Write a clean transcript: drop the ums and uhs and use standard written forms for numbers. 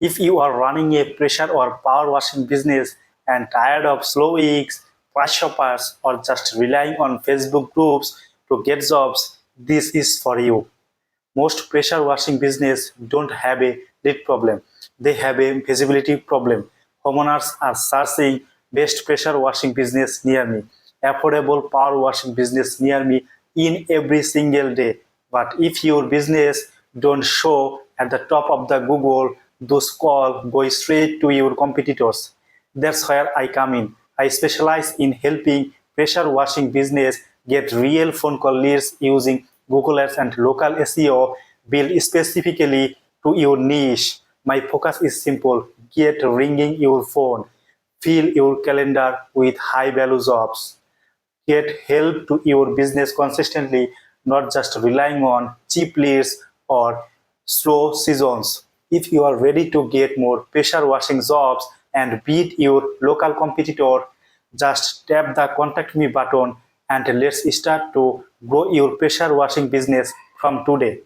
If you are running a pressure or power washing business and tired of slow weeks, fast shoppers, or just relying on Facebook groups to get jobs, this is for you. Most pressure washing business don't have a lead problem. They have a visibility problem. Homeowners are searching best pressure washing business near me, affordable power washing business near me in every single day. But if your business don't show at the top of the Google, those calls go straight to your competitors. That's where I come in. I specialize in helping pressure washing business get real phone call leads using Google Ads and local SEO built specifically to your niche. My focus is simple: get ringing your phone, fill your calendar with high value jobs, get help to your business consistently, not just relying on cheap leads or slow seasons. If you are ready to get more pressure washing jobs and beat your local competitor, just tap the contact me button and let's start to grow your pressure washing business from today.